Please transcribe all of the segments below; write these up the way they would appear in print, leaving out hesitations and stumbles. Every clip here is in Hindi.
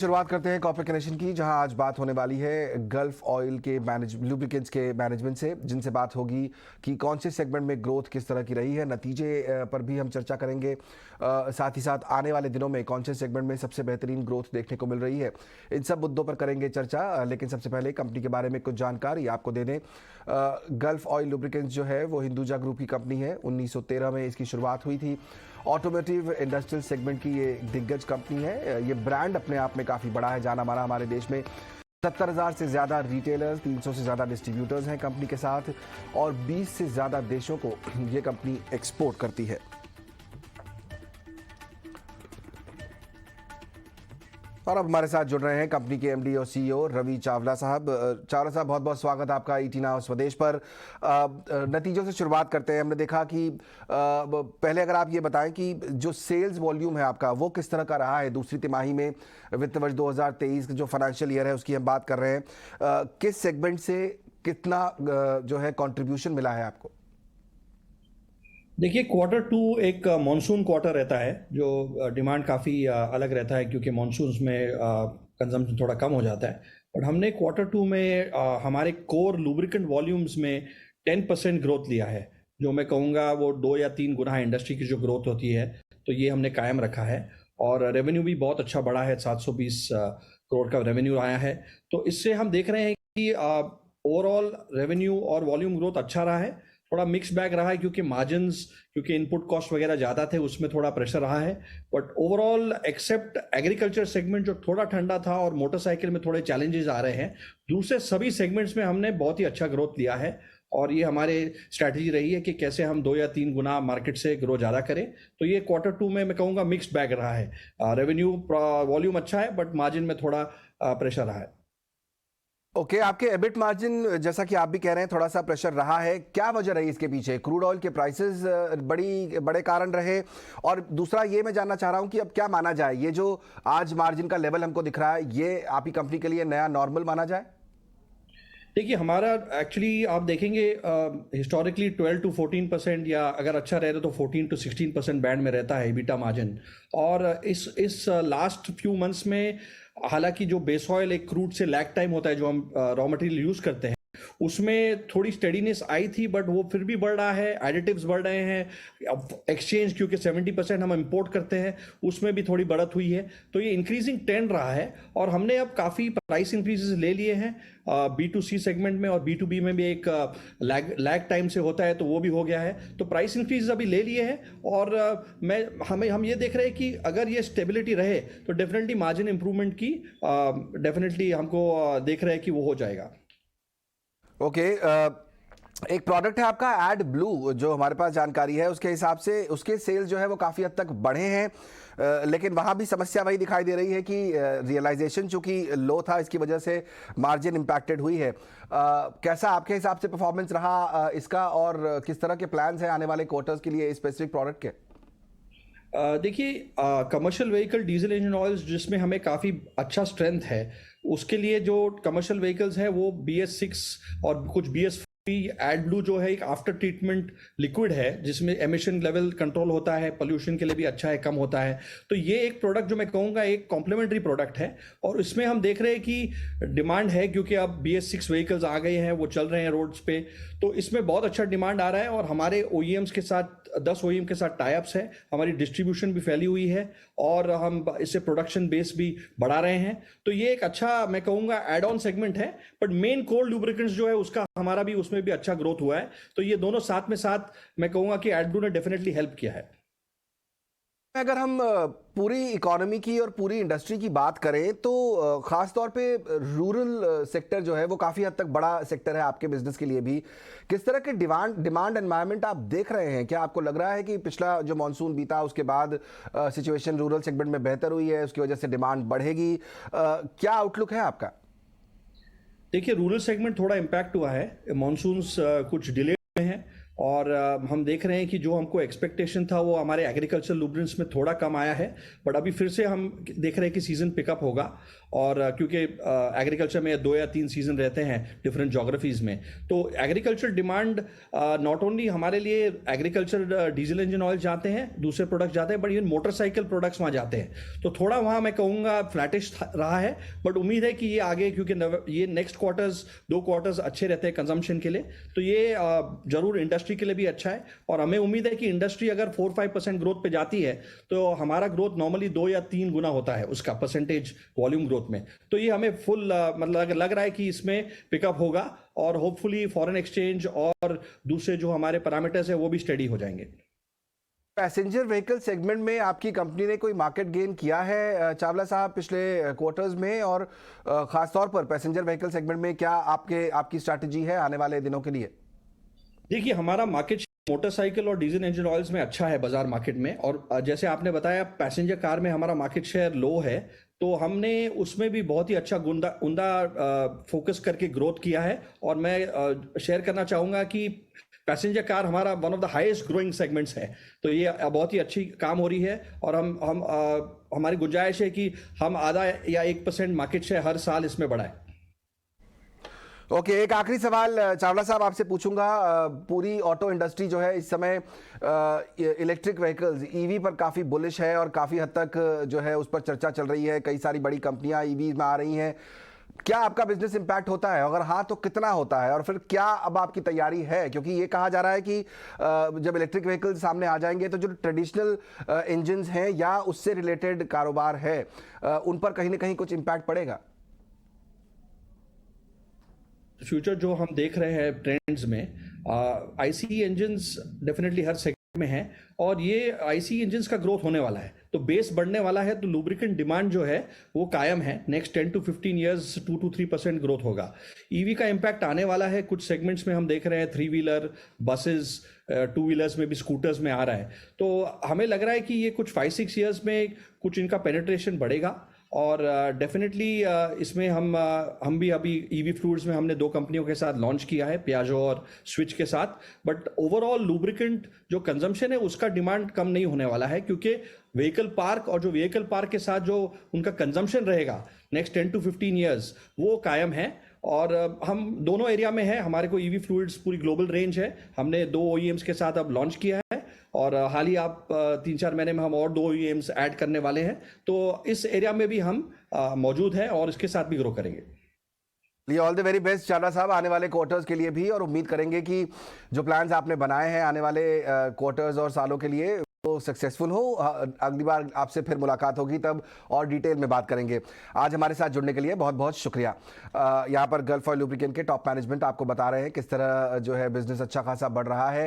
शुरुआत करते हैं कॉर्पोरेट कनेक्शन की, जहां आज बात होने वाली है गल्फ ऑयल के लुब्रिकेंट्स के मैनेजमेंट से, जिनसे बात होगी कि कौन से सेगमेंट में ग्रोथ किस तरह की रही है, नतीजे पर भी हम चर्चा करेंगे। साथ ही साथ आने वाले दिनों में कौन से सेगमेंट में सबसे बेहतरीन ग्रोथ देखने को मिल रही है, इन सब मुद्दों पर करेंगे चर्चा। लेकिन सबसे पहले कंपनी के बारे में कुछ जानकारी आपको दे दें। गल्फ ऑयल लुब्रिकेंट्स जो है वो हिंदुजा ग्रुप की कंपनी है। 1913 में इसकी शुरुआत हुई थी। ऑटोमोटिव इंडस्ट्रियल सेगमेंट की ये दिग्गज कंपनी है। ये ब्रांड अपने आप में काफ़ी बड़ा है, जाना माना हमारे देश में। 70,000 से ज़्यादा रिटेलर्स, 300 से ज़्यादा डिस्ट्रीब्यूटर्स हैं कंपनी के साथ, और 20 से ज़्यादा देशों को ये कंपनी एक्सपोर्ट करती है। और अब हमारे साथ जुड़ रहे हैं कंपनी के एमडी और सीईओ रवि चावला साहब। चावला साहब, बहुत बहुत स्वागत आपका ईटी नाउ स्वदेश पर। नतीजों से शुरुआत करते हैं। हमने देखा कि पहले अगर आप ये बताएं कि जो सेल्स वॉल्यूम है आपका, वो किस तरह का रहा है दूसरी तिमाही में। वित्त वर्ष 2023 जो फाइनेंशियल ईयर है उसकी हम बात कर रहे हैं। किस सेगमेंट से कितना जो है कंट्रीब्यूशन मिला है आपको? देखिए, क्वार्टर टू एक मॉनसून क्वार्टर रहता है, जो डिमांड काफ़ी अलग रहता है, क्योंकि मॉनसून्स में कंजम्पशन थोड़ा कम हो जाता है। बट हमने क्वार्टर टू में हमारे कोर लुब्रिकेंट वॉल्यूम्स में 10% ग्रोथ लिया है, जो मैं कहूँगा वो 2 या 3 गुना इंडस्ट्री की जो ग्रोथ होती है, तो ये हमने कायम रखा है। और रेवेन्यू भी बहुत अच्छा बढ़ा है, 720 करोड़ का रेवेन्यू आया है। तो इससे हम देख रहे हैं कि ओवरऑल रेवेन्यू और वॉल्यूम ग्रोथ अच्छा रहा है। थोड़ा मिक्स बैग रहा है, क्योंकि मार्जिन्स, क्योंकि इनपुट कॉस्ट वगैरह ज़्यादा थे, उसमें थोड़ा प्रेशर रहा है। But overall except agriculture segment जो थोड़ा ठंडा था और मोटरसाइकिल में थोड़े चैलेंजेस आ रहे हैं, दूसरे सभी सेगमेंट्स में हमने बहुत ही अच्छा ग्रोथ लिया है। और ये हमारे स्ट्रैटेजी रही है कि कैसे हम 2 या 3 गुना मार्केट से ग्रो ज़्यादा करें। तो ये क्वार्टर टू में मैं कहूँगा मिक्स बैग रहा है। रेवेन्यू वॉल्यूम अच्छा है, बट मार्जिन में थोड़ा प्रेशर रहा है। ओके, आपके एबिट मार्जिन, जैसा कि आप भी कह रहे हैं, थोड़ा सा प्रेशर रहा है। क्या वजह रही इसके पीछे? क्रूड ऑयल के प्राइसेस बड़े कारण रहे? और दूसरा ये मैं जानना चाह रहा हूं कि अब क्या माना जाए, ये जो आज मार्जिन का लेवल हमको दिख रहा है, ये आपकी कंपनी के लिए नया नॉर्मल माना जाए? देखिए, हमारा एक्चुअली आप देखेंगे हिस्टोरिकली 12 to 14%, या अगर अच्छा रहे तो 14 to 16% बैंड में रहता है एबिटा मार्जिन। और इस लास्ट फ्यू मंथ्स में, हालांकि जो बेस ऑयल एक क्रूड से लैग टाइम होता है, जो हम रॉ मटेरियल यूज़ करते हैं, उसमें थोड़ी स्टेडीनेस आई थी, बट वो फिर भी बढ़ रहा है। एडिटिव्स बढ़ रहे हैं। एक्सचेंज, क्योंकि 70% हम इंपोर्ट करते हैं, उसमें भी थोड़ी बढ़त हुई है। तो ये इंक्रीजिंग ट्रेंड रहा है। और हमने अब काफ़ी प्राइस इंक्रीजेस ले लिए हैं B2C सेगमेंट में, और B2B में भी एक लैग टाइम से होता है, तो वो भी हो गया है। तो प्राइस इंक्रीज अभी ले लिए हैं। और हम ये देख रहे हैं कि अगर ये स्टेबिलिटी रहे तो डेफिनेटली मार्जिन इंप्रूवमेंट की डेफिनेटली हमको देख रहे हैं कि वो हो जाएगा। ओके, एक प्रोडक्ट है आपका एड ब्लू, जो हमारे पास जानकारी है उसके हिसाब से उसके सेल्स जो है वो काफ़ी हद तक बढ़े हैं। लेकिन वहाँ भी समस्या वही दिखाई दे रही है कि रियलाइजेशन चूंकि लो था, इसकी वजह से मार्जिन इम्पैक्टेड हुई है। कैसा आपके हिसाब से परफॉर्मेंस रहा इसका, और किस तरह के प्लान्स हैं आने वाले क्वार्टर्स के लिए स्पेसिफिक प्रोडक्ट के? देखिए, commercial vehicle diesel engine oils, जिसमें हमें काफ़ी अच्छा स्ट्रेंथ है, उसके लिए जो कमर्शियल व्हीकल्स हैं वो BS6 और कुछ BS एड ब्लू जो है एक आफ्टर ट्रीटमेंट लिक्विड है, जिसमें एमिशन लेवल कंट्रोल होता है, पोल्यूशन के लिए भी अच्छा है, कम होता है। तो ये एक प्रोडक्ट जो मैं कहूँगा एक कॉम्प्लीमेंट्री प्रोडक्ट है। और इसमें हम देख रहे हैं कि डिमांड है, क्योंकि अब BS6 व्हीकल्स आ गए हैं, वो चल रहे हैं रोड्स पे। तो इसमें बहुत अच्छा डिमांड आ रहा है। और हमारे OEMs के साथ 10 OEM के साथ टाइप्स है, हमारी डिस्ट्रीब्यूशन भी फैली हुई है, और हम इससे प्रोडक्शन बेस भी बढ़ा रहे हैं। तो ये एक अच्छा, मैं कहूँगा, एड ऑन सेगमेंट है। बट मेन कोर लुब्रिकेंट्स जो है उसका हमारा भी उसमें भी अच्छा ग्रोथ हुआ है। तो ये दोनों साथ में साथ मैं कहूँगा कि एडब्लू ने डेफिनेटली हेल्प किया है। अगर हम पूरी इकोनॉमी की और पूरी इंडस्ट्री की बात करें तो खास तौर पे रूरल सेक्टर जो है वो काफ़ी हद तक बड़ा सेक्टर है आपके बिजनेस के लिए भी। किस तरह के डिमांड एनवायरनमेंट आप देख रहे हैं? क्या आपको लग रहा है कि पिछला जो मॉनसून बीता उसके बाद सिचुएशन रूरल सेगमेंट में बेहतर हुई है, उसकी वजह से डिमांड बढ़ेगी? क्या आउटलुक है आपका? देखिए, रूरल सेगमेंट थोड़ा इम्पैक्ट हुआ है। मॉनसून्स कुछ डिले हुए हैं, और हम देख रहे हैं कि जो हमको एक्सपेक्टेशन था वो हमारे एग्रीकल्चर लुब्रिकेंट्स में थोड़ा कम आया है, बट अभी फिर से हम देख रहे हैं कि सीज़न पिकअप होगा। और क्योंकि एग्रीकल्चर में 2 या 3 सीज़न रहते हैं डिफरेंट जोग्राफीज़ में, तो एग्रीकल्चर डिमांड नॉट ओनली हमारे लिए एग्रीकल्चर डीजल इंजन ऑयल जाते हैं, दूसरे प्रोडक्ट्स जाते हैं, बट इवन मोटरसाइकिल प्रोडक्ट्स वहाँ जाते हैं। तो थोड़ा वहाँ मैं कहूँगा फ्लैटिश रहा है, बट उम्मीद है कि ये आगे, क्योंकि ये नेक्स्ट क्वार्टर्स 2 क्वार्टर्स अच्छे रहते हैं कंजम्पशन के लिए, तो ये जरूर इंडस्ट्री के लिए भी अच्छा है। और हमें उम्मीद है कि इंडस्ट्री अगर 4-5% ग्रोथ पे जाती है तो हमारा ग्रोथ नॉर्मली 2 या 3 गुना होता है उसका परसेंटेज वॉल्यूम ग्रोथ में। तो ये हमें फुल मतलब लग रहा है कि इसमें पिकअप होगा, और होपफुली फॉरेन एक्सचेंज और दूसरे जो हमारे पैरामीटर्स है वो भी स्टडी हो जाएंगे। पैसेंजर व्हीकल सेगमेंट में आपकी कंपनी ने कोई मार्केट गेन किया है चावला साहब पिछले क्वार्टर्स में, और खास तौर पर पैसेंजर व्हीकल सेगमेंट में क्या आपकी स्ट्रैटेजी है आने वाले दिनों के लिए? देखिए, हमारा मार्केट मोटरसाइकिल और डीजल इंजन ऑयल्स में अच्छा है बाजार मार्केट में, और जैसे आपने बताया पैसेंजर कार में हमारा मार्केट शेयर लो है, तो हमने उसमें भी बहुत ही अच्छा उमदा फोकस करके ग्रोथ किया है। और मैं शेयर करना चाहूँगा कि पैसेंजर कार हमारा one of the highest growing segments है, तो ये बहुत ही अच्छी काम हो रही है। और हमारी गुंजाइश है कि हम आधा या 1% मार्केट शेयर हर साल इसमें बढ़ाएं। ओके, एक आखिरी सवाल चावला साहब आपसे पूछूंगा। पूरी ऑटो इंडस्ट्री जो है इस समय इलेक्ट्रिक व्हीकल्स ईवी पर काफ़ी बुलिश है, और काफ़ी हद तक जो है उस पर चर्चा चल रही है, कई सारी बड़ी कंपनियां ईवी में आ रही हैं। क्या आपका बिजनेस इंपैक्ट होता है? अगर हाँ तो कितना होता है, और फिर क्या अब आपकी तैयारी है? क्योंकि ये कहा जा रहा है कि जब इलेक्ट्रिक व्हीकल सामने आ जाएंगे तो जो ट्रेडिशनल इंजन्स हैं या उससे रिलेटेड कारोबार है उन पर कहीं ना कहीं कुछ इम्पैक्ट पड़ेगा। फ्यूचर जो हम देख रहे हैं ट्रेंड्स में, आईसी इंजन्स डेफिनेटली हर सेगमेंट में है, और ये आईसी इंजन्स का ग्रोथ होने वाला है, तो बेस बढ़ने वाला है, तो लुब्रिकेंट डिमांड जो है वो कायम है। Next 10 to 15 years 2 to 3% growth होगा। ईवी का इम्पैक्ट आने वाला है, कुछ सेगमेंट्स में हम देख रहे हैं 3 व्हीलर, बसेस, 2 व्हीलर्स में भी, स्कूटर्स में आ रहा है। तो हमें लग रहा है कि ये कुछ 5-6 ईयर्स में कुछ इनका पेनिट्रेशन बढ़ेगा, और डेफिनेटली इसमें हम भी अभी ईवी फ्लूइड्स में हमने 2 कंपनियों के साथ लॉन्च किया है, पियाजो और स्विच के साथ। बट ओवरऑल लुब्रिकेंट जो कंजम्पशन है उसका डिमांड कम नहीं होने वाला है, क्योंकि व्हीकल पार्क और जो व्हीकल पार्क के साथ जो उनका कंजम्पशन रहेगा नेक्स्ट 10 to 15 ईयर्स वो कायम है। और हम दोनों एरिया में है, हमारे को ईवी फ्लूइड्स पूरी ग्लोबल रेंज है, हमने 2 OEMs के साथ अब लॉन्च किया है, और हाल ही आप 3-4 महीने में हम और 2 OEMs ऐड करने वाले हैं। तो इस एरिया में भी हम मौजूद हैं और इसके साथ भी ग्रो करेंगे। All the very best Chawla साहब आने वाले क्वार्टर्स के लिए भी, और उम्मीद करेंगे कि जो प्लान्स आपने बनाए हैं आने वाले क्वार्टर्स और सालों के लिए वो सक्सेसफुल हो। अगली बार आपसे फिर मुलाकात होगी तब और डिटेल में बात करेंगे। आज हमारे साथ जुड़ने के लिए बहुत बहुत शुक्रिया। यहाँ पर गल्फ ऑयल लुब्रिकेंट के टॉप मैनेजमेंट आपको बता रहे हैं किस तरह जो है बिजनेस अच्छा खासा बढ़ रहा है,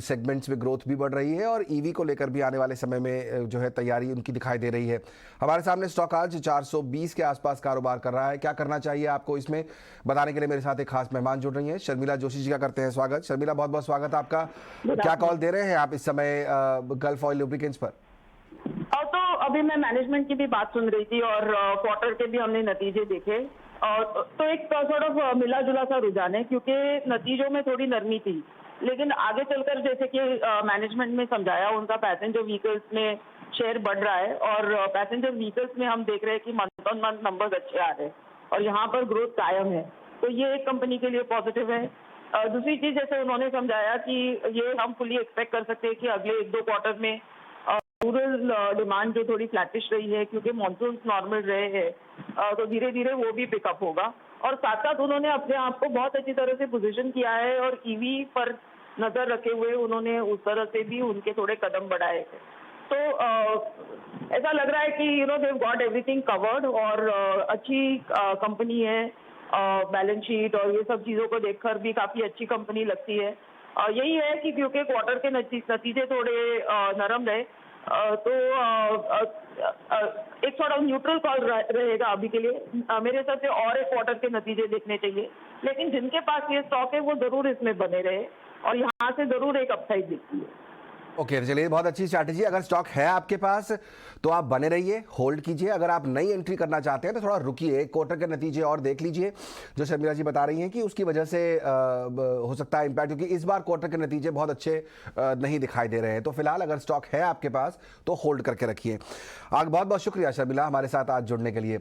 सेगमेंट्स में ग्रोथ भी बढ़ रही है, और ईवी को लेकर भी आने वाले समय में जो है तैयारी उनकी दिखाई दे रही है। हमारे सामने स्टॉक आज 420 के आसपास कारोबार कर रहा है। क्या करना चाहिए आपको इसमें बताने के लिए मेरे साथ एक खास मेहमान जुड़ रही हैं, शर्मिला जोशी जी का करते हैं स्वागत। शर्मिला, बहुत बहुत स्वागत आपका। क्या कॉल दे रहे हैं आप इस समय गल्फ ऑयल लुब्रिकेंट्स पर? तो अभी मैं मैनेजमेंट की भी बात सुन रही थी, और क्वार्टर के भी हमने नतीजे देखे, और तो एक सॉर्ट ऑफ मिला जुला सा रुझान है, क्योंकि नतीजों में थोड़ी नरमी थी, लेकिन आगे चलकर जैसे कि मैनेजमेंट ने समझाया, उनका पैसेंजर व्हीकल्स में शेयर बढ़ रहा है, और पैसेंजर व्हीकल्स में हम देख रहे हैं कि मंथ ऑन मंथ नंबर्स अच्छे आ रहे हैं, और यहाँ पर ग्रोथ कायम है, तो ये एक कंपनी के लिए पॉजिटिव है। दूसरी चीज, जैसे उन्होंने समझाया कि ये हम फुली एक्सपेक्ट कर सकते हैं कि अगले 1-2 क्वार्टर में रूरल डिमांड जो थोड़ी फ्लैटिश रही है, क्योंकि मॉनसून नॉर्मल रहे हैं, तो धीरे धीरे वो भी पिकअप होगा। और साथ साथ उन्होंने अपने आप को बहुत अच्छी तरह से पोजीशन किया है, और ईवी पर नजर रखे हुए उन्होंने उस तरह से भी उनके थोड़े कदम बढ़ाए हैं। तो ऐसा लग रहा है कि देव गॉट एवरीथिंग कवर्ड, और अच्छी कंपनी है। बैलेंस शीट और ये सब चीज़ों को देखकर भी काफ़ी अच्छी कंपनी लगती है। यही है कि क्योंकि क्वार्टर के नतीजे थोड़े नरम रहे, तो एक थोड़ा न्यूट्रल कॉल रहेगा अभी के लिए। मेरे हिसाब से और एक क्वार्टर के नतीजे देखने चाहिए, लेकिन जिनके पास ये स्टॉक है वो ज़रूर इसमें बने रहे, और यहाँ से ज़रूर एक अपसाइड दिखती है। ओके, चलिए, बहुत अच्छी स्ट्रैटेजी। अगर स्टॉक है आपके पास तो आप बने रहिए, होल्ड कीजिए। अगर आप नई एंट्री करना चाहते हैं तो थोड़ा रुकिए, एक क्वार्टर के नतीजे और देख लीजिए। जो शर्मिला जी बता रही हैं कि उसकी वजह से हो सकता है इम्पैक्ट, क्योंकि इस बार क्वार्टर के नतीजे बहुत अच्छे नहीं दिखाई दे रहे हैं। तो फिलहाल अगर स्टॉक है आपके पास तो होल्ड करके रखिए। बहुत बहुत शुक्रिया शर्मिला, हमारे साथ आज जुड़ने के लिए।